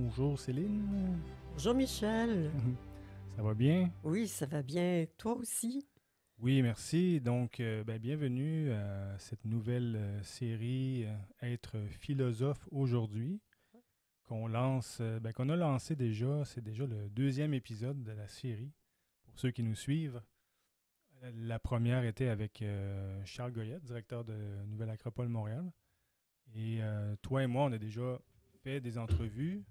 Bonjour Céline. Bonjour Michel. Ça va bien? Oui, ça va bien. Toi aussi? Oui, merci. Donc, bienvenue à cette nouvelle série Être philosophe aujourd'hui qu'on a lancé déjà. C'est déjà le deuxième épisode de la série. Pour ceux qui nous suivent, la première était avec Charles Goyette, directeur de Nouvelle Acropole Montréal. Et toi et moi, on a déjà fait des entrevues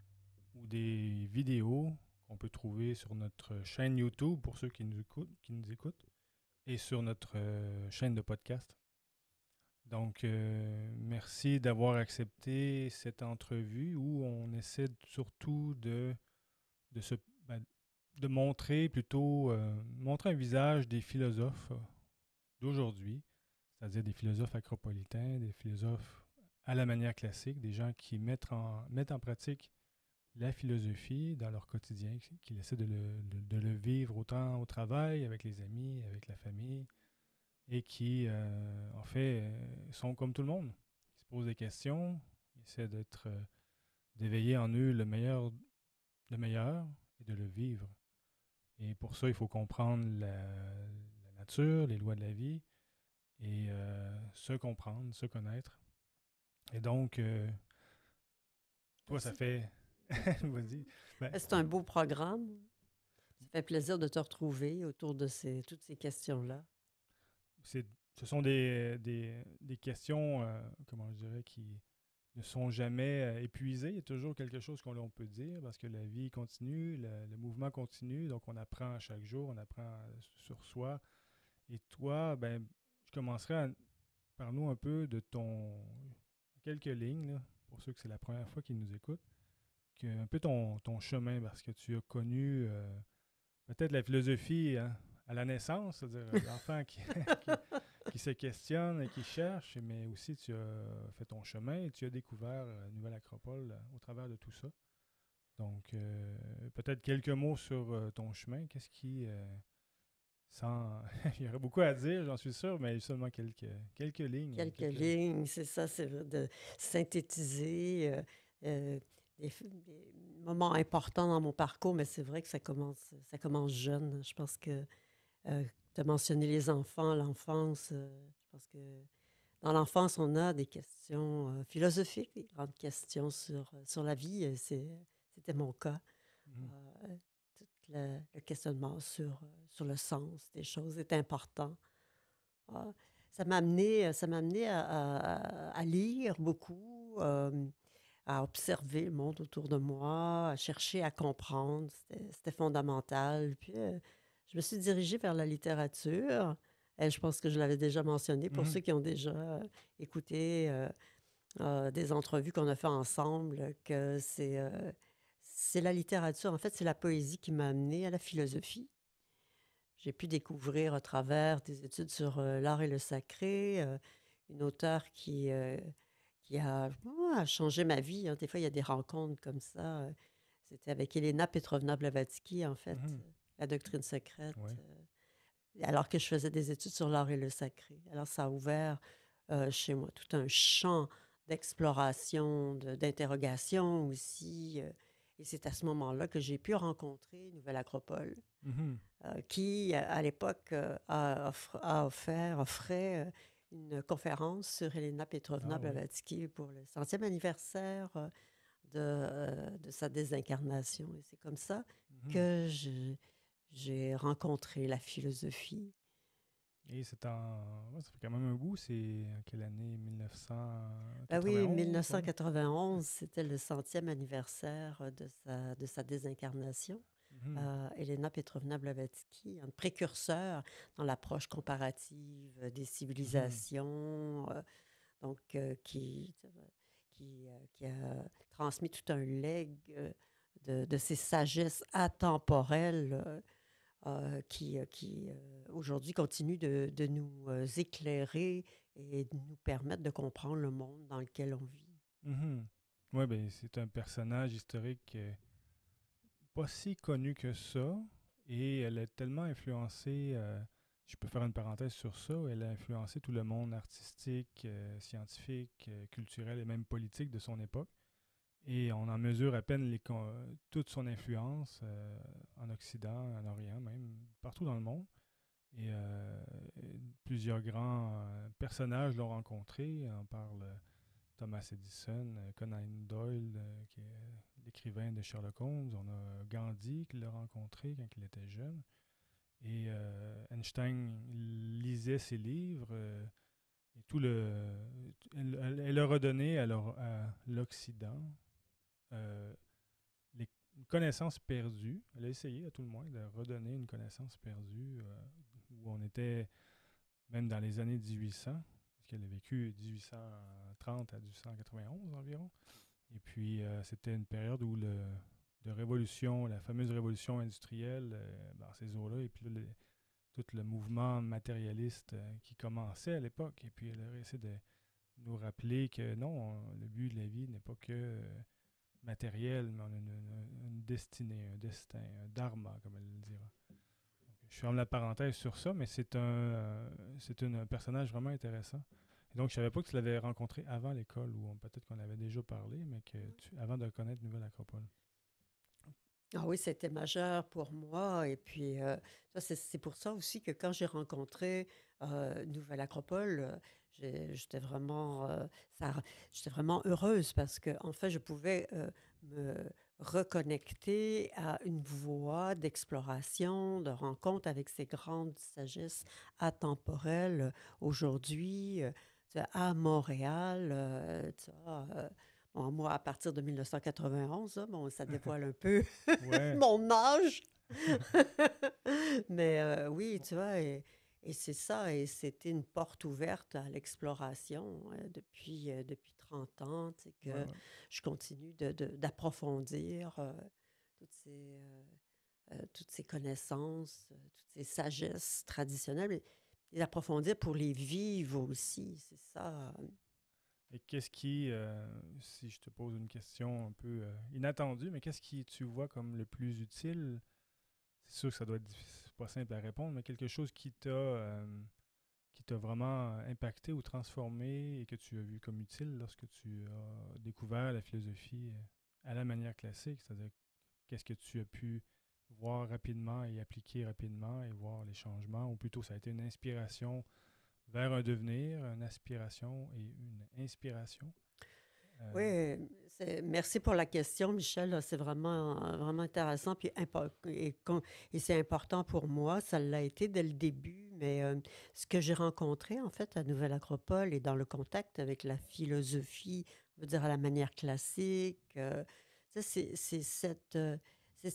ou des vidéos qu'on peut trouver sur notre chaîne YouTube pour ceux qui nous écoutent et sur notre chaîne de podcast. Donc, merci d'avoir accepté cette entrevue où on essaie surtout de, se, ben, de montrer plutôt montrer un visage des philosophes d'aujourd'hui, c'est-à-dire des philosophes acropolitains, des philosophes à la manière classique, des gens qui mettent en pratique la philosophie dans leur quotidien, qu'ils essaient de le vivre autant au travail, avec les amis, avec la famille, et qui, en fait, sont comme tout le monde. Ils se posent des questions, ils essaient d'éveiller en eux le meilleur et de le vivre. Et pour ça, il faut comprendre la nature, les lois de la vie, et se comprendre, se connaître. Et donc, toi, ça Merci. fait... Vas-y. Ben, C'est un beau programme. Ça fait plaisir de te retrouver autour de toutes ces questions-là. ce sont des questions, comment je dirais, qui ne sont jamais épuisées. Il y a toujours quelque chose qu'on peut dire parce que la vie continue, le mouvement continue, donc on apprend chaque jour, on apprend sur soi. Et toi, ben, je commencerai par nous un peu de quelques lignes, là, pour ceux que c'est la première fois qu'ils nous écoutent, un peu ton chemin, parce que tu as connu peut-être la philosophie hein, à la naissance, c'est-à-dire l'enfant qui se questionne et qui cherche, mais aussi tu as fait ton chemin et tu as découvert Nouvelle Acropole au travers de tout ça. Donc, peut-être quelques mots sur ton chemin. Qu'est-ce qui, sans... Il y aurait beaucoup à dire, j'en suis sûr, mais seulement quelques lignes. Quelques lignes, c'est ça, c'est vrai, de synthétiser euh, des moments importants dans mon parcours, mais c'est vrai que ça commence jeune. Je pense que tu as mentionné les enfants, l'enfance. Je pense que dans l'enfance, on a des questions philosophiques, des grandes questions sur la vie. C'était mon cas. Mhm. Tout le questionnement sur le sens des choses est important. Ah, ça m'a amené à lire beaucoup, à observer le monde autour de moi, à chercher à comprendre. C'était fondamental. Puis, je me suis dirigée vers la littérature. Je pense que je l'avais déjà mentionné pour Mhm. ceux qui ont déjà écouté des entrevues qu'on a fait ensemble, que c'est la littérature. En fait, c'est la poésie qui m'a amenée à la philosophie. J'ai pu découvrir à travers des études sur l'art et le sacré, une auteure qui a changé ma vie, hein. Des fois, il y a des rencontres comme ça. C'était avec Elena Petrovna Blavatsky, en fait, Mhm. La doctrine secrète, Ouais. alors que je faisais des études sur l'art et le sacré. Alors, ça a ouvert chez moi tout un champ d'exploration, d'interrogation aussi. Et c'est à ce moment-là que j'ai pu rencontrer Nouvelle Acropole Mhm. qui, à l'époque, offrait une conférence sur Elena Petrovna Ah oui. Blavatsky pour le centième anniversaire de sa désincarnation. Et c'est comme ça Mhm. que j'ai rencontré la philosophie. Et ouais, ça fait quand même un bout, c'est en quelle année? Ben oui, 1991, ouais. 1991, c'était le centième anniversaire de sa désincarnation. Mhm. Elena Petrovna Blavatsky, un précurseur dans l'approche comparative des Mhm. civilisations, donc qui a transmis tout un legs de ses sagesses atemporelles qui aujourd'hui continuent de nous éclairer et de nous permettre de comprendre le monde dans lequel on vit. Mhm. Ouais, ben c'est un personnage historique pas si connue que ça, et elle a tellement influencé, je peux faire une parenthèse sur ça, elle a influencé tout le monde artistique, scientifique, culturel et même politique de son époque. Et on en mesure à peine toute son influence en Occident, en Orient même, partout dans le monde. Et plusieurs grands personnages l'ont rencontré. On parle Thomas Edison, Conan Doyle, qui est l'écrivain de Sherlock Holmes. On a Gandhi qui l'a rencontré quand il était jeune. Et Einstein lisait ses livres. Et elle a redonné à l'Occident euh, une connaissance perdue. Elle a essayé, à tout le moins, de redonner une connaissance perdue où on était même dans les années 1800, parce qu'elle a vécu 1830 à 1891 environ. Et puis, c'était une période où de révolution, la fameuse révolution industrielle, dans ces eaux-là, et puis là, tout le mouvement matérialiste qui commençait à l'époque. Et puis, elle a essayé de nous rappeler que non, le but de la vie n'est pas que matériel, mais on a une destinée, un destin, un dharma, comme elle le dira. Je ferme la parenthèse sur ça, mais un personnage vraiment intéressant. Et donc, je ne savais pas que tu l'avais rencontré avant l'école, ou peut-être qu'on avait déjà parlé, mais avant de connaître Nouvelle Acropole. Ah oui, c'était majeur pour moi. Et puis, c'est pour ça aussi que quand j'ai rencontré Nouvelle Acropole, j'étais vraiment, j'étais vraiment heureuse parce que, en fait, je pouvais me reconnecter à une voie d'exploration, de rencontre avec ces grandes sagesses atemporelles aujourd'hui, tu sais, à Montréal. Tu vois, bon, moi, à partir de 1991, là, bon, ça dévoile un peu Ouais. mon âge. Mais oui, tu vois, et c'est ça, et c'était une porte ouverte à l'exploration depuis 30 ans, tu sais, Ouais, que ouais. je continue d'approfondir toutes ces connaissances, toutes ces sagesses traditionnelles, et les approfondir pour les vivre aussi, c'est ça. Et qu'est-ce qui, si je te pose une question un peu inattendue, mais qu'est-ce qui tu vois comme le plus utile? C'est sûr que ça doit être pas simple à répondre, mais quelque chose qui t'a vraiment impacté ou transformé et que tu as vu comme utile lorsque tu as découvert la philosophie à la manière classique, c'est-à-dire qu'est-ce que tu as pu voir rapidement et appliquer rapidement et voir les changements, ou plutôt ça a été une inspiration vers un devenir, une aspiration et une inspiration. Euh, Oui, merci pour la question, Michel. Là, c'est vraiment intéressant et c'est important pour moi. Ça l'a été dès le début, mais ce que j'ai rencontré en fait à Nouvelle Acropole et dans le contact avec la philosophie, on veut dire à la manière classique, ça, c'est cette, c'est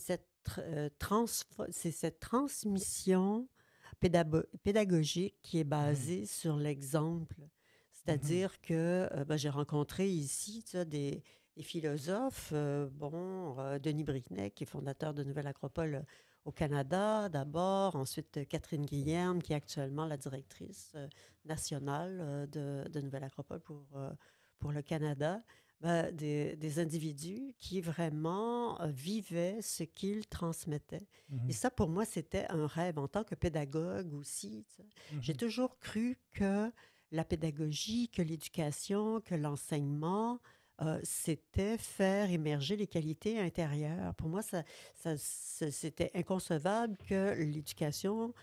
cette transmission pédagogique qui est mhm, basée sur l'exemple. mhm, C'est-à-dire que ben, j'ai rencontré ici, tu sais, des philosophes, Denis Bricnet, qui est fondateur de Nouvelle Acropole au Canada d'abord, ensuite Catherine Guillerme, qui est actuellement la directrice nationale de Nouvelle Acropole pour le Canada. Ben, des individus qui vraiment vivaient ce qu'ils transmettaient. Et mhm, ça, pour moi, c'était un rêve. En tant que pédagogue aussi, tu sais, j'ai mhm, toujours cru que la pédagogie, que l'éducation, que l'enseignement, c'était faire émerger les qualités intérieures. Pour moi, c'était inconcevable que l'éducation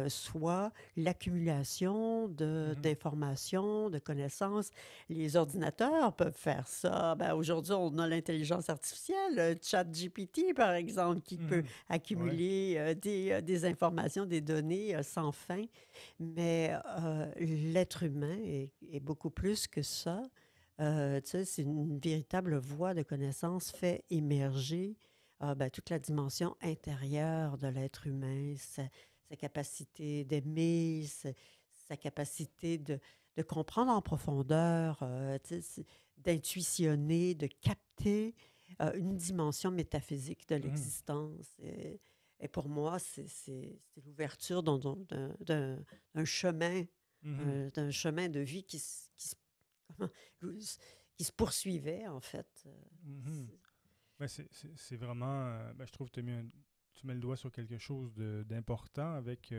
soit l'accumulation mhm. d'informations, de connaissances. Les ordinateurs peuvent faire ça. Ben, aujourd'hui, on a l'intelligence artificielle, ChatGPT, par exemple, qui peut Mhm. Ouais. accumuler des informations, des données sans fin. Mais l'être humain est beaucoup plus que ça. Tu sais, c'est une véritable voie de connaissance fait émerger ben, toute la dimension intérieure de l'être humain, sa capacité d'aimer, sa capacité de comprendre en profondeur, tu sais, d'intuitionner, de capter une dimension métaphysique de Mhm, l'existence. Et pour moi, c'est l'ouverture d'un chemin, mhm, d'un chemin de vie comment- qui se poursuivait, en fait. mhm. Ben, c'est vraiment, ben, je trouve que tu mets le doigt sur quelque chose d'important avec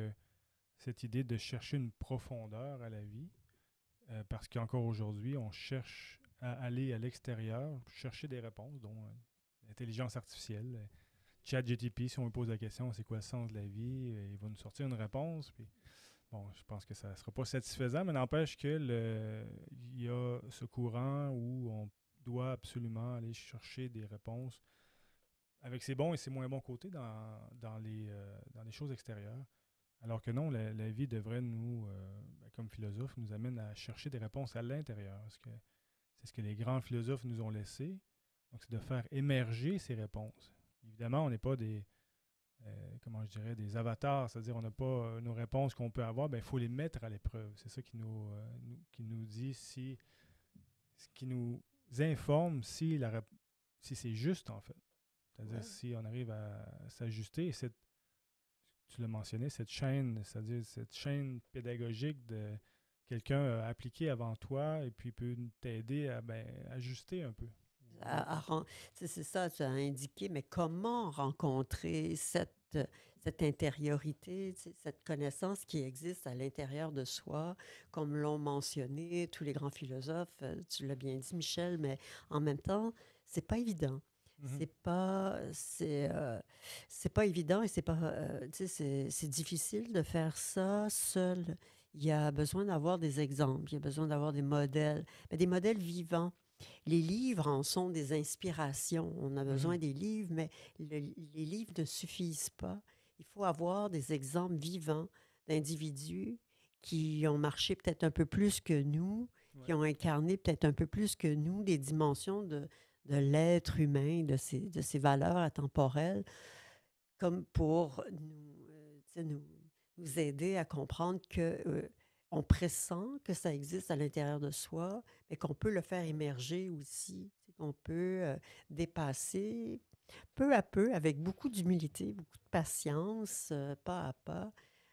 cette idée de chercher une profondeur à la vie, parce qu'encore aujourd'hui, on cherche à aller à l'extérieur, chercher des réponses, dont l'intelligence artificielle. ChatGPT, si on lui pose la question, c'est quoi le sens de la vie, il va nous sortir une réponse. Puis, bon, je pense que ça ne sera pas satisfaisant, mais n'empêche que il y a ce courant où on doit absolument aller chercher des réponses avec ses bons et ses moins bons côtés dans les choses extérieures. Alors que non, la vie devrait nous, comme philosophe, nous amène à chercher des réponses à l'intérieur. C'est ce que les grands philosophes nous ont laissé. Donc, c'est de faire émerger ces réponses. Évidemment, on n'est pas comment je dirais, des avatars, c'est-à-dire on n'a pas nos réponses qu'on peut avoir, il faut les mettre à l'épreuve. C'est ça qui nous dit qui nous informe si c'est juste, en fait. C'est-à-dire Ouais. si on arrive à s'ajuster. Et tu l'as mentionné, c'est-à-dire cette chaîne pédagogique de quelqu'un a appliqué avant toi et puis peut t'aider à ajuster un peu. C'est ça, tu as indiqué, mais comment rencontrer cette intériorité, cette connaissance qui existe à l'intérieur de soi, comme l'ont mentionné tous les grands philosophes, tu l'as bien dit, Michel, mais en même temps, c'est pas évident. Mhm. C'est pas évident et c'est pas, tu sais, c'est difficile de faire ça seul. Il y a besoin d'avoir des exemples, il y a besoin d'avoir des modèles, mais des modèles vivants. Les livres en sont des inspirations. On a besoin Mhm. des livres, mais les livres ne suffisent pas. Il faut avoir des exemples vivants d'individus qui ont marché peut-être un peu plus que nous, qui Ouais. ont incarné peut-être un peu plus que nous des dimensions de l'être humain, de ses valeurs intemporelles, comme pour tu sais, nous aider à comprendre que on pressent que ça existe à l'intérieur de soi, mais qu'on peut le faire émerger aussi, tu sais, qu'on peut dépasser peu à peu, avec beaucoup d'humilité, beaucoup de patience, pas à pas,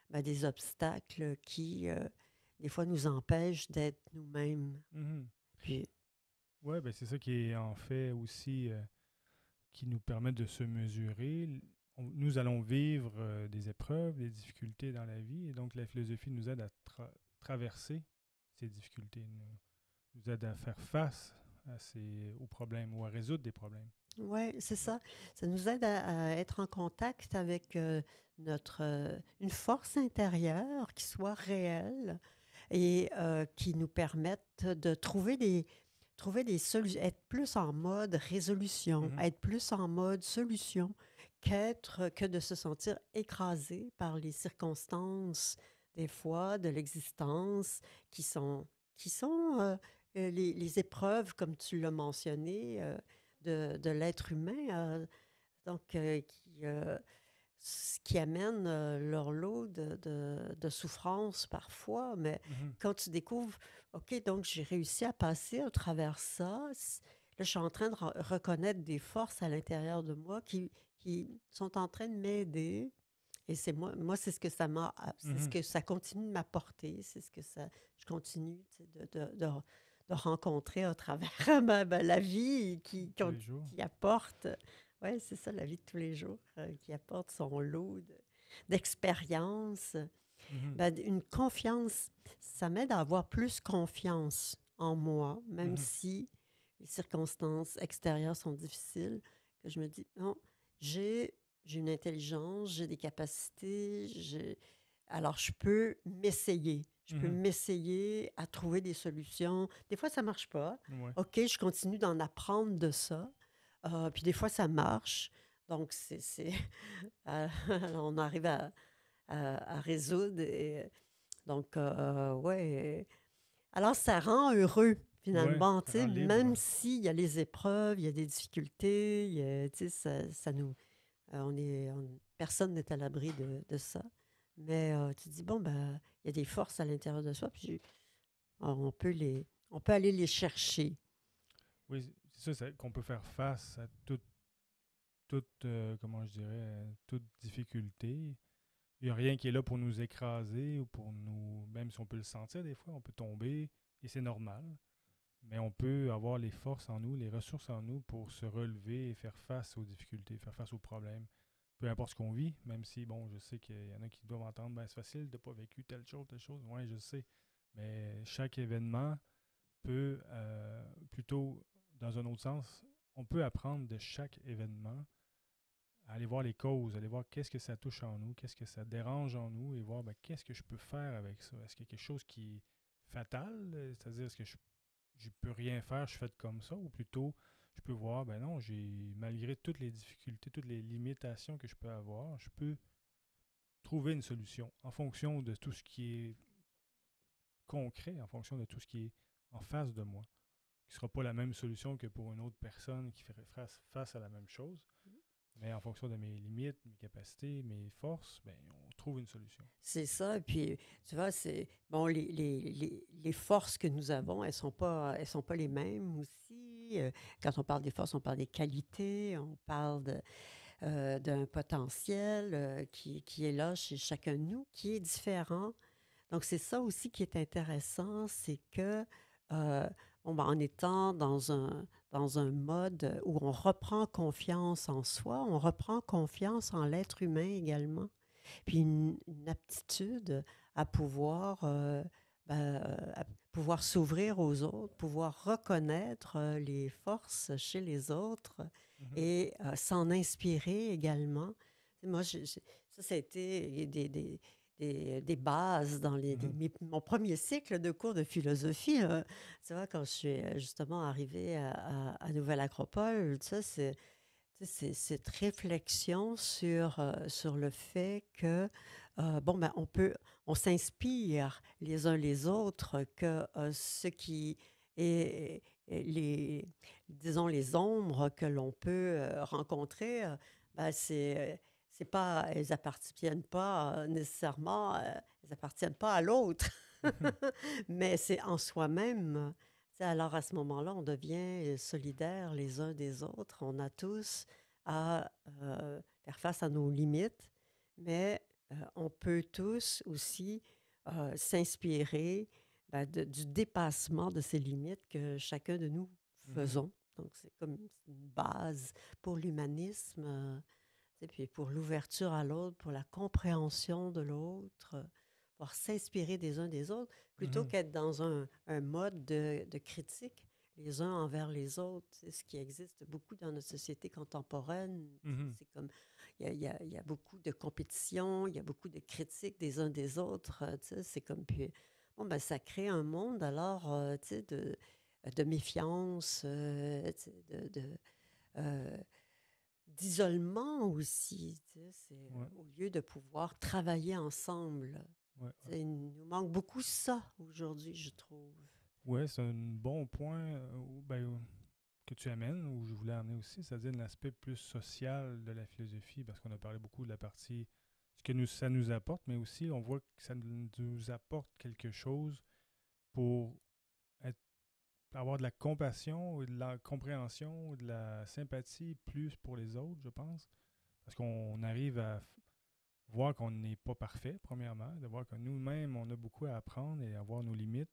ben, des obstacles qui, des fois, nous empêchent d'être nous-mêmes. Mhm. Puis, Ouais, c'est ça qui est en fait aussi qui nous permet de se mesurer. Nous allons vivre des épreuves, des difficultés dans la vie, et donc la philosophie nous aide à traverser ces difficultés, nous aide à faire face aux problèmes ou à résoudre des problèmes. ouais, c'est Ouais. ça. Ça nous aide à être en contact avec une force intérieure qui soit réelle et qui nous permette de trouver des solutions, être plus en mode résolution, Mhm. être plus en mode solution que de se sentir écrasé par les circonstances, des fois, de l'existence qui sont les épreuves, comme tu l'as mentionné, de l'être humain, donc qui amènent leur lot de souffrance parfois. Mais Mhm. quand tu découvres, OK, donc j'ai réussi à passer à travers ça, là, je suis en train de reconnaître des forces à l'intérieur de moi qui sont en train de m'aider. Et c'est moi, c'est ce que c'est ce Mhm. que ça continue de m'apporter, c'est ce que je continue tu sais, de rencontrer à travers la vie Tous les jours. qui apporte, ouais, c'est ça, la vie de tous les jours, qui apporte son lot d'expériences. Mhm. Ben, une confiance, ça m'aide à avoir plus confiance en moi, même Mhm. si les circonstances extérieures sont difficiles, que je me dis, non, j'ai une intelligence, j'ai des capacités, alors je peux m'essayer. Je peux Mhm. m'essayer à trouver des solutions. Des fois, ça marche pas. Ouais. OK, je continue d'en apprendre de ça. Puis des fois, ça marche. Donc, on arrive à résoudre. Donc, ouais. Alors, ça rend heureux, Ouais, finalement, tu ça sais, rend même libre. s'il y a les épreuves, il y a des difficultés, tu sais, ça nous... personne n'est à l'abri de ça. Mais tu te dis, bon, ben, il y a des forces à l'intérieur de soi, puis on peut aller les chercher. Oui, c'est ça, qu'on peut faire face à comment je dirais, toute difficulté. Il n'y a rien qui est là pour nous écraser ou pour nous, même si on peut le sentir des fois, on peut tomber et c'est normal. Mais on peut avoir les forces en nous, les ressources en nous pour se relever et faire face aux difficultés, faire face aux problèmes. Peu importe ce qu'on vit, même si, bon, je sais qu'il y en a qui doivent entendre, c'est facile de ne pas vécu telle chose. Oui, je sais. Mais chaque événement peut, plutôt, dans un autre sens, on peut apprendre de chaque événement, aller voir les causes, aller voir qu'est-ce que ça touche en nous, qu'est-ce que ça dérange en nous et voir ben, qu'est-ce que je peux faire avec ça. Est-ce qu'il y a quelque chose qui est fatal, c'est-à-dire est-ce que je peux rien faire, je suis fait comme ça, ou plutôt je peux voir, ben non, malgré toutes les difficultés, toutes les limitations que je peux avoir, je peux trouver une solution en fonction de tout ce qui est concret, en fonction de tout ce qui est en face de moi, qui ne sera pas la même solution que pour une autre personne qui ferait face à la même chose. Mais en fonction de mes limites, mes capacités, mes forces, ben, on trouve une solution. C'est ça. Puis, tu vois, c'est bon, les forces que nous avons, elles sont pas les mêmes aussi. Quand on parle des forces, on parle des qualités, on parle d'un potentiel qui est là chez chacun de nous, qui est différent. Donc, c'est ça aussi qui est intéressant, c'est que bon, ben, en étant dans un mode où on reprend confiance en soi, on reprend confiance en l'être humain également. Puis une aptitude à pouvoir, à pouvoir s'ouvrir aux autres, pouvoir reconnaître les forces chez les autres Mhm. et s'en inspirer également. Moi, ça a été des bases dans Mhm. mon premier cycle de cours de philosophie. Tu vois, quand je suis justement arrivée à Nouvelle-Acropole, ça, tu sais, cette réflexion sur le fait que, bon, ben, on s'inspire les uns les autres, que ce qui est disons, les ombres que l'on peut rencontrer, ben, c'est pas, elles appartiennent pas nécessairement, elles appartiennent pas à l'autre, Mhm. mais c'est en soi-même. Tu sais, alors à ce moment-là, on devient solidaires les uns des autres. On a tous à faire face à nos limites, mais on peut tous aussi s'inspirer du dépassement de ces limites que chacun de nous Mhm. faisons. Donc, c'est comme une base pour l'humanisme, tu sais, puis pour l'ouverture à l'autre, pour la compréhension de l'autre, pour s'inspirer des uns des autres, plutôt Mhm. qu'être dans un mode de critique les uns envers les autres. C'est ce qui existe beaucoup dans notre société contemporaine. Mhm. C'est comme, il y a beaucoup de compétition, il y a beaucoup de critiques des uns des autres. Tu sais, c'est comme, puis, bon, ben, ça crée un monde alors, tu sais, de méfiance, tu sais, euh, d'isolement aussi. Tu sais, c'est Ouais, au lieu de pouvoir travailler ensemble. ouais, Tu ouais. sais, il nous manque beaucoup ça aujourd'hui, je trouve. Ouais, c'est un bon point que tu amènes, où je voulais amener aussi, c'est-à-dire l'aspect plus social de la philosophie, parce qu'on a parlé beaucoup de la partie, ce que ça nous apporte, mais aussi on voit que ça nous apporte quelque chose pour être avoir de la compassion ou de la compréhension ou de la sympathie plus pour les autres, je pense. Parce qu'on arrive à voir qu'on n'est pas parfait, premièrement, de voir que nous-mêmes, on a beaucoup à apprendre et à voir nos limites,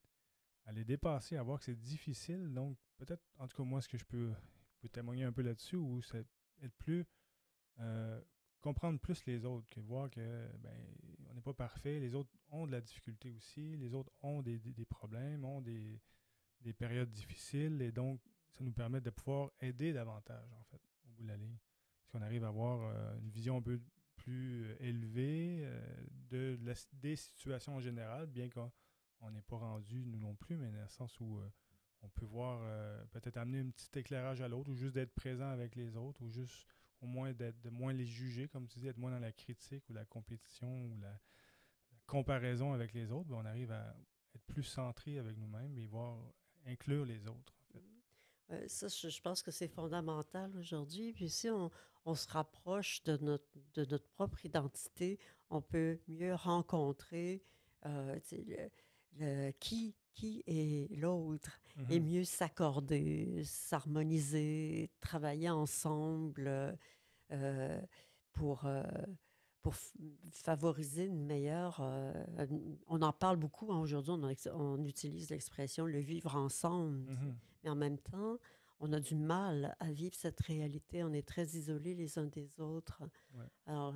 à les dépasser, à voir que c'est difficile. Donc, peut-être, en tout cas, moi, ce que je peux témoigner un peu là-dessus, ou c'est être plus, euh, comprendre plus les autres, que voir que, ben, on n'est pas parfait, les autres ont de la difficulté aussi, les autres ont des problèmes, ont des périodes difficiles et donc ça nous permet de pouvoir aider davantage, en fait, au bout de la ligne. Parce qu'on arrive à avoir une vision un peu plus élevée des situations en général, bien qu'on n'est pas rendu, nous non plus, mais dans le sens où on peut voir, peut-être amener un petit éclairage à l'autre, ou juste d'être présent avec les autres, ou juste au moins de moins les juger, comme tu dis, être moins dans la critique ou la compétition ou la comparaison avec les autres. Ben, on arrive à être plus centré avec nous-mêmes et voir inclure les autres, en fait. Ça, je pense que c'est fondamental aujourd'hui. Puis si on se rapproche de notre propre identité, on peut mieux rencontrer tu sais, qui est l'autre et Mhm. mieux s'accorder, s'harmoniser, travailler ensemble euh, pour, euh, pour favoriser une meilleure... on en parle beaucoup hein, aujourd'hui, on utilise l'expression le vivre ensemble. Tu sais. Mhm. Mais en même temps, on a du mal à vivre cette réalité. On est très isolés les uns des autres. Ouais. Alors,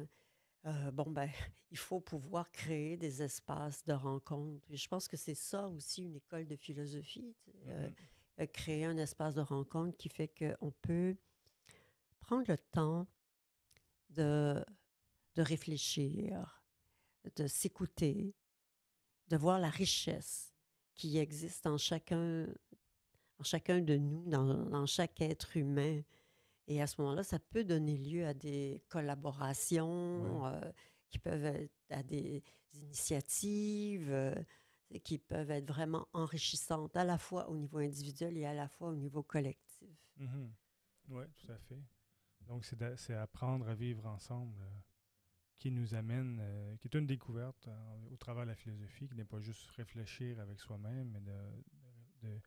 bon, ben, il faut pouvoir créer des espaces de rencontre. Et je pense que c'est ça aussi une école de philosophie, tu sais, Mhm. créer un espace de rencontre qui fait qu'on peut prendre le temps de, de réfléchir, de s'écouter, de voir la richesse qui existe en chacun de nous, dans chaque être humain. Et à ce moment-là, ça peut donner lieu à des Ouais. collaborations qui peuvent être à des initiatives qui peuvent être vraiment enrichissantes, à la fois au niveau individuel et à la fois au niveau collectif. Mhm. Ouais, tout à fait. Donc, c'est apprendre à vivre ensemble qui nous amène, qui est une découverte au travers de la philosophie, qui n'est pas juste réfléchir avec soi-même, mais de-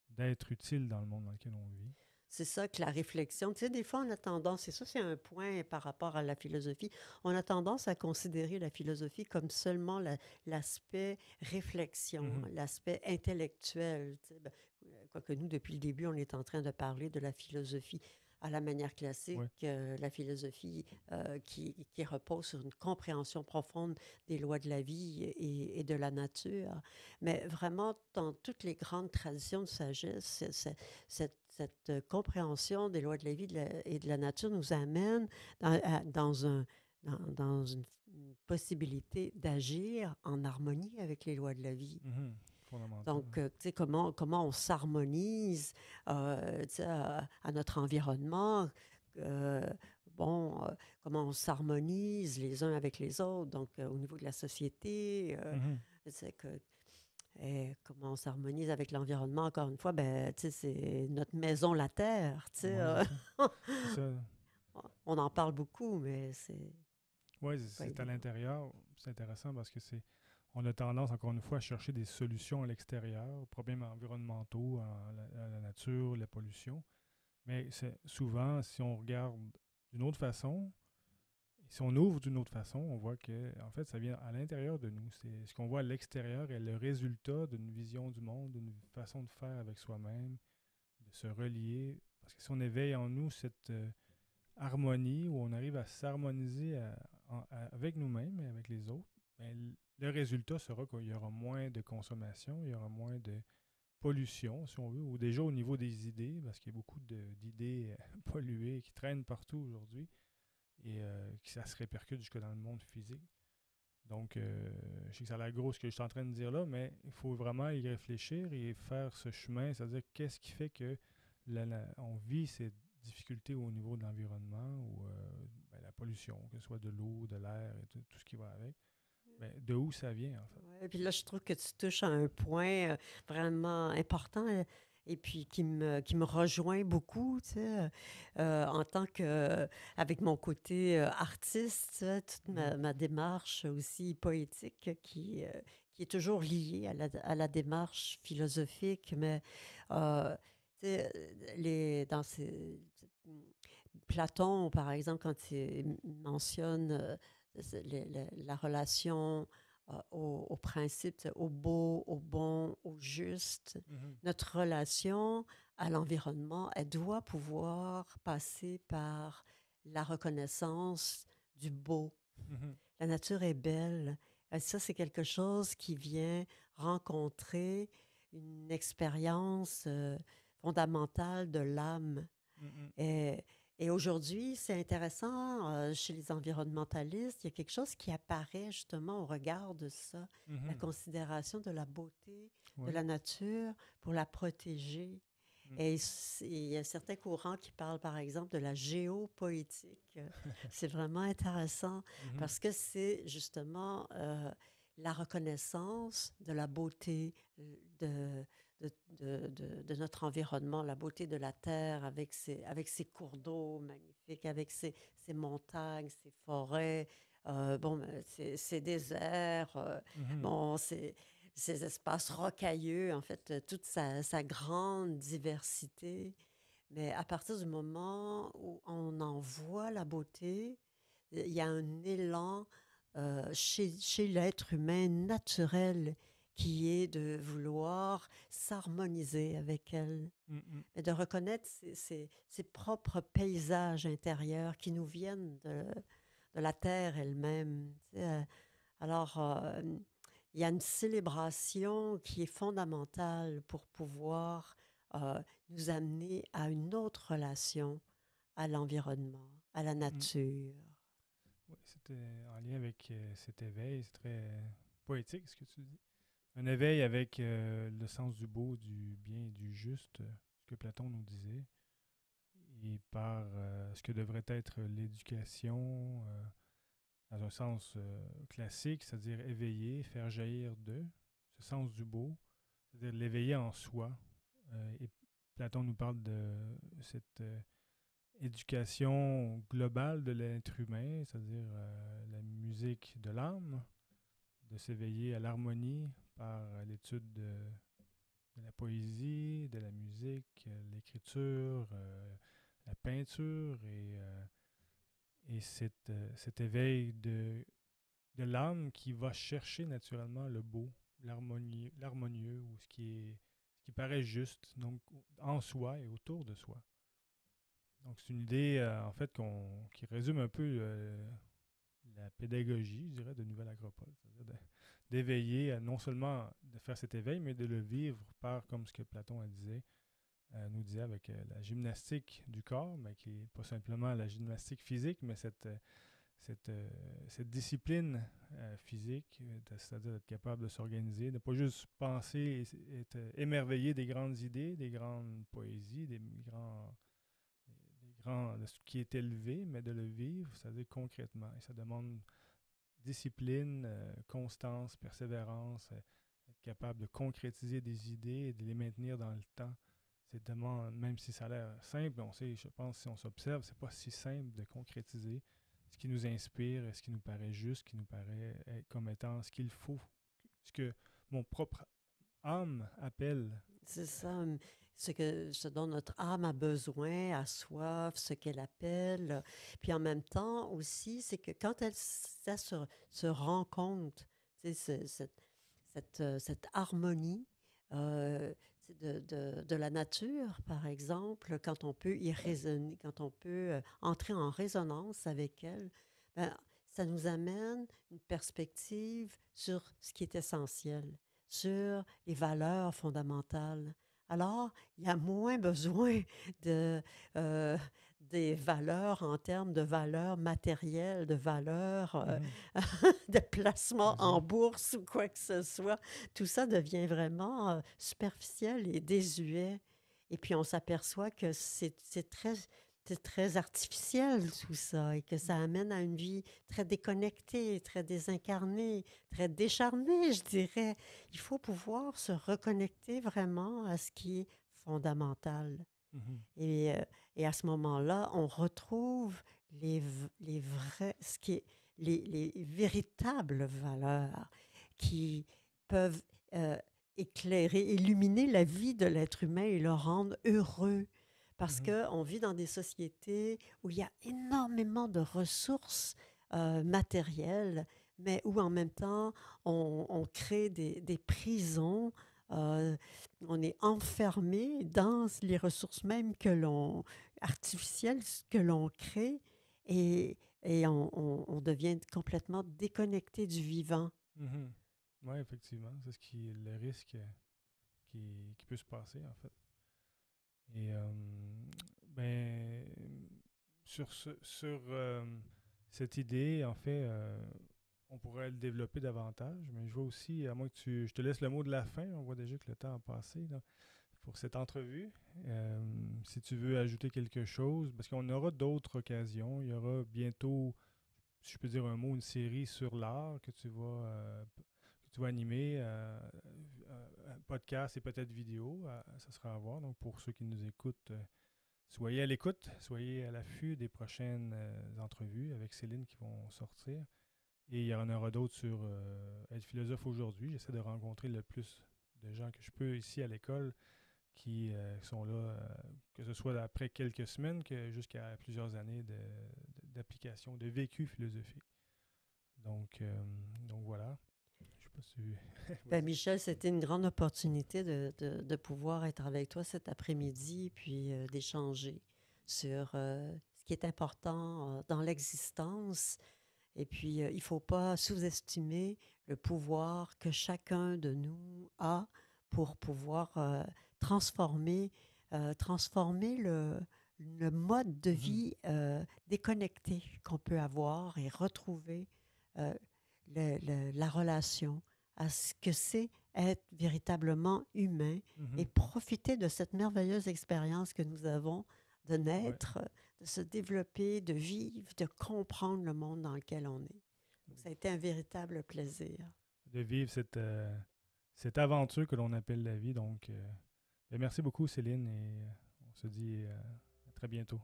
d'être utile dans le monde dans lequel on vit. C'est ça que la réflexion, tu sais, des fois, on a tendance, et ça, c'est un point par rapport à la philosophie, on a tendance à considérer la philosophie comme seulement l'aspect réflexion, Mhm. l'aspect intellectuel. Tu sais. Ben, quoique nous, depuis le début, on est en train de parler de la philosophie à la manière classique, Ouais. la philosophie qui repose sur une compréhension profonde des lois de la vie et de la nature. Mais vraiment, dans toutes les grandes traditions de sagesse, cette compréhension des lois de la vie et de la nature nous amène dans une possibilité d'agir en harmonie avec les lois de la vie. Mhm. Fondamental. Donc, tu sais, comment on s'harmonise tu sais, à notre environnement, euh, bon, comment on s'harmonise les uns avec les autres, donc au niveau de la société, Mhm. c'est que et comment on s'harmonise avec l'environnement, encore une fois, ben, tu sais, c'est notre maison, la Terre. Tu sais, Ouais, c'est ça. C'est ça. on en parle beaucoup, mais Ouais, c'est pas c'est à évident. l'intérieur. C'est intéressant parce que on a tendance, encore une fois, à chercher des solutions à l'extérieur, aux problèmes environnementaux, à la nature, la pollution. Mais souvent, si on regarde d'une autre façon, si on ouvre d'une autre façon, on voit que, en fait, ça vient à l'intérieur de nous. C'est ce qu'on voit à l'extérieur est le résultat d'une vision du monde, d'une façon de faire avec soi-même, de se relier. Parce que si on éveille en nous cette harmonie, où on arrive à s'harmoniser avec nous-mêmes et avec les autres, ben, le résultat sera qu'il y aura moins de consommation, il y aura moins de pollution, si on veut, ou déjà au niveau des idées, parce qu'il y a beaucoup d'idées polluées qui traînent partout aujourd'hui et que ça se répercute jusque dans le monde physique. Donc, je sais que ça a l'air gros ce que je suis en train de dire là, mais il faut vraiment y réfléchir et faire ce chemin, c'est-à-dire qu'est-ce qui fait que on vit ces difficultés au niveau de l'environnement ou ben, la pollution, que ce soit de l'eau, de l'air et tout ce qui va avec. Ben, de où ça vient, en fait. Ouais, puis là, je trouve que tu touches à un point vraiment important et puis qui me rejoint beaucoup, tu sais, en tant que, avec mon côté artiste, tu sais, toute Mhm. ma démarche aussi poétique qui est toujours liée à la démarche philosophique, mais euh, tu sais, dans Platon, par exemple, quand il mentionne la relation au principe, au beau, au bon, au juste. Mhm. Notre relation à l'environnement, elle doit pouvoir passer par la reconnaissance du beau. Mhm. La nature est belle. Ça, c'est quelque chose qui vient rencontrer une expérience fondamentale de l'âme. Mhm. Et, et aujourd'hui, c'est intéressant, chez les environnementalistes, il y a quelque chose qui apparaît justement au regard de ça, la Mhm. considération de la beauté de Ouais. la nature pour la protéger. Mhm. Et il y a certains courants qui parlent, par exemple, de la géopoétique. C'est vraiment intéressant Mhm. parce que c'est justement la reconnaissance de la beauté de, de notre environnement, la beauté de la terre avec ses cours d'eau magnifiques, avec ses montagnes, ses forêts, bon, ses déserts, Mhm. bon, ces espaces rocailleux, en fait, toute sa grande diversité. Mais à partir du moment où on en voit la beauté, il y a un élan chez l'être humain naturel qui est de vouloir s'harmoniser avec elle Mhm. et de reconnaître ses propres paysages intérieurs qui nous viennent de la terre elle-même. Tu sais, alors, il y a une célébration qui est fondamentale pour pouvoir nous amener à une autre relation à l'environnement, à la Mm. nature. Oui, c'était en lien avec cet éveil. C'est très poétique ce que tu dis. Un éveil avec le sens du beau, du bien et du juste, ce que Platon nous disait, et par ce que devrait être l'éducation dans un sens classique, c'est-à-dire éveiller, faire jaillir de, ce sens du beau, c'est-à-dire l'éveiller en soi. Et Platon nous parle de cette éducation globale de l'être humain, c'est-à-dire la musique de l'âme, de s'éveiller à l'harmonie par l'étude de la poésie, de la musique, l'écriture, la peinture et cet éveil de l'âme qui va chercher naturellement le beau, l'harmonieux ou ce qui paraît juste, donc en soi et autour de soi. Donc c'est une idée en fait qui résume un peu la pédagogie, je dirais, de Nouvelle Acropole, c'est-à-dire d'éveiller, non seulement de faire cet éveil, mais de le vivre par, comme ce que Platon nous disait avec la gymnastique du corps, mais qui n'est pas simplement la gymnastique physique, mais cette, euh, cette discipline physique, c'est-à-dire d'être capable de s'organiser, de ne pas juste penser et être émerveillé des grandes idées, des grandes poésies, des grands, de ce qui est élevé, mais de le vivre, c'est-à-dire concrètement. Et ça demande discipline, constance, persévérance, être capable de concrétiser des idées et de les maintenir dans le temps. C'est tellement, même si ça a l'air simple, on sait, je pense, si on s'observe, c'est pas si simple de concrétiser ce qui nous inspire, ce qui nous paraît juste, ce qui nous paraît comme étant ce qu'il faut, ce que mon propre âme appelle. C'est ça, ce dont notre âme a besoin, a soif, ce qu'elle appelle. Puis en même temps aussi, c'est que quand ça se rend compte, tu sais, cette harmonie tu sais, de la nature, par exemple, quand on peut y raisonner, quand on peut entrer en résonance avec elle, ben, ça nous amène une perspective sur ce qui est essentiel, sur les valeurs fondamentales. Alors, il y a moins besoin de, euh, des valeurs en termes de valeurs matérielles, de valeurs Mhm. de placement en Exact. bourse ou quoi que ce soit. Tout ça devient vraiment superficiel et désuet. Et puis, on s'aperçoit que c'est très artificiel tout ça et que ça amène à une vie très déconnectée, très désincarnée, très décharnée, je dirais. Il faut pouvoir se reconnecter vraiment à ce qui est fondamental. Mhm. Et, euh, et à ce moment-là, on retrouve les vrais, ce qui est, les véritables valeurs qui peuvent euh, éclairer, illuminer la vie de l'être humain et le rendre heureux. Parce Mhm. qu'on vit dans des sociétés où il y a énormément de ressources matérielles, mais où en même temps, on crée des prisons. euh, on est enfermé dans les ressources mêmes artificielles que l'on crée et on devient complètement déconnecté du vivant. Mhm. Oui, effectivement, c'est ce qui est le risque qui peut se passer, en fait. Et ben, sur cette idée, en fait, on pourrait le développer davantage, mais je vois aussi, à moins que je te laisse le mot de la fin, on voit déjà que le temps a passé là, pour cette entrevue. Si tu veux ajouter quelque chose, parce qu'on aura d'autres occasions, il y aura bientôt, si je peux dire un mot, une série sur l'art que tu vas animer, un podcast et peut-être vidéo, ça sera à voir. Donc pour ceux qui nous écoutent, soyez à l'écoute, soyez à l'affût des prochaines entrevues avec Céline qui vont sortir. Et il y en aura d'autres sur être philosophe aujourd'hui. J'essaie de rencontrer le plus de gens que je peux ici à l'école qui sont là, que ce soit après quelques semaines que jusqu'à plusieurs années d'application, de vécu philosophique. Donc, donc voilà. Je sais pas si... Ben, Vas-y. Michel, c'était une grande opportunité de pouvoir être avec toi cet après-midi, puis d'échanger sur ce qui est important dans l'existence, Et puis, il ne faut pas sous-estimer le pouvoir que chacun de nous a pour pouvoir transformer le mode de Mhm. vie déconnecté qu'on peut avoir et retrouver euh, la relation à ce que c'est être véritablement humain et Mhm. profiter de cette merveilleuse expérience que nous avons de Ouais. naître, de se développer, de vivre, de comprendre le monde dans lequel on est. Donc, ça a été un véritable plaisir. De vivre cette aventure que l'on appelle la vie. Donc, ben merci beaucoup, Céline, et on se dit à très bientôt.